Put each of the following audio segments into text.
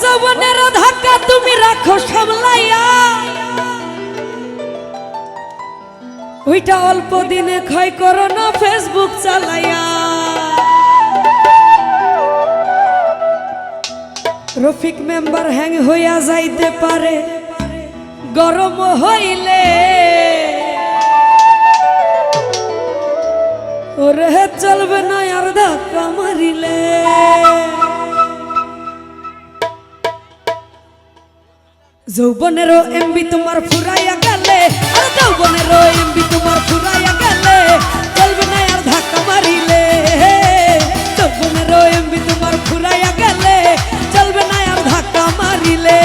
যৌবনের ধাক্কা তুমি রাখো সামলাইয়া, ওইটা অল্প দিনে ক্ষয় করো না ফেসবুক চালাইয়া। রফিক মেম্বার হ্যাং হইয়া যাইতে পারে গরম হইলে, ওরে চলবে না আর ধাক্কা মারিলে। যৌবনেরও এমবি তোমার ফুরাইয়া গেলে, আর যৌবনেরও এমবি তোমার ফুরাইয়া গেলে, চলবে না আর ধাক্কা মারিলে। যৌবনেরও এমবি তোমার ফুরাইয়া গেলে, চলবে না আর ধাক্কা মারিলে।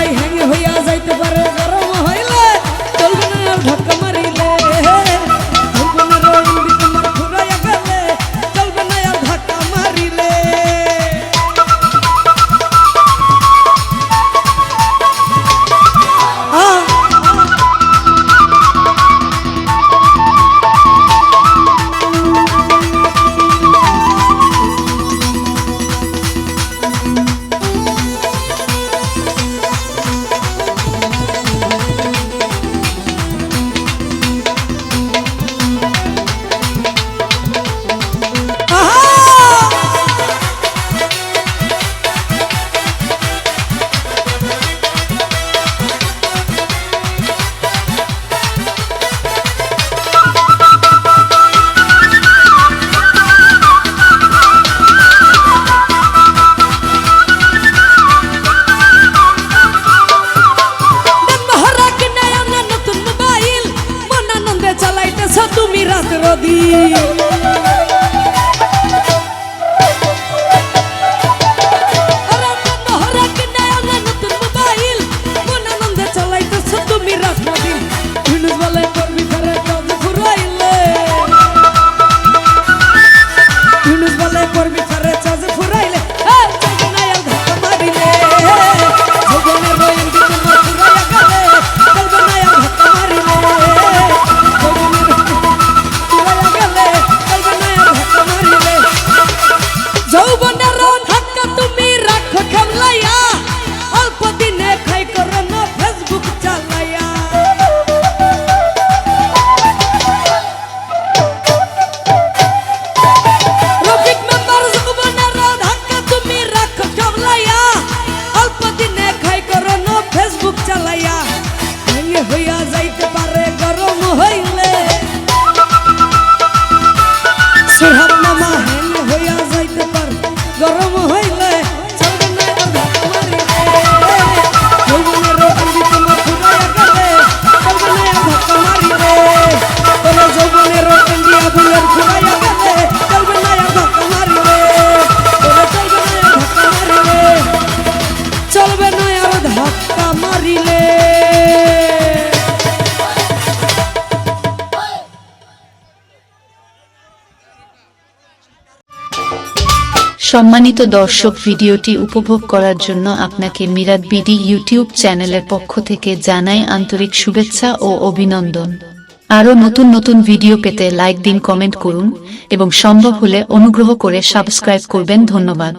ভাই হ্যাং হইয়া যাইতে পারে গরম হইলে চলবে না আর ধাক্কা মারিলে যৌবনের এমবি তোমার ফুরাইয়া গেলে চলবে না আর ধাক্কা মারিলে তুমি রাত রদি নতুন মোবাইল মন আনন্দে চালাইতেছ তুমি রাত রদি ইউনুস বলে করবি ফেরে চাঁদ ফুরাইলে ইউনুস বলে করবি ফেরে চাঁদ ফুরাইলে চলবে না আর ধাক্কা মারিলে যৌবনের এমবি তোমার ফুরাইয়া গেলে চলবে না আর ধাক্কা মারিলে যৌবনের ধাক্কা তুমি রাখো খামলাইয়া অল্প দিনে খাই করো না ফেসবুক চালাইয়া রফিক মেম্বার যৌবনের ধাক্কা তুমি রাখো খামলাইয়া অল্প দিনে খাই করো না ফেসবুক চালাইয়া ভেঙে হইয়া যাইতে পারে গরম হইলে সোহাব মামা হ্যাং হইয়া যাইতে পারে গরম হইলে চলবে না আর ধাক্কা মারিলে যৌবনের এমবি তোমার ফুরাইয়া গেলে চলবে না আর ধাক্কা মারিলে তোর যৌবনের এমবি আবুলের ফুরাইয়া গেলে চলবে না আর ধাক্কা মারিলে তোর চলবে না আর ধাক্কা মারিলে সম্মানিত দর্শক, ভিডিওটি উপভোগ করার জন্য আপনাকে মিরাত বিডি ইউটিউব চ্যানেলের পক্ষ থেকে জানাই আন্তরিক শুভেচ্ছা ও অভিনন্দন। আরও নতুন নতুন ভিডিও পেতে লাইক দিন, কমেন্ট করুন এবং সম্ভব হলে অনুগ্রহ করে সাবস্ক্রাইব করবেন। ধন্যবাদ।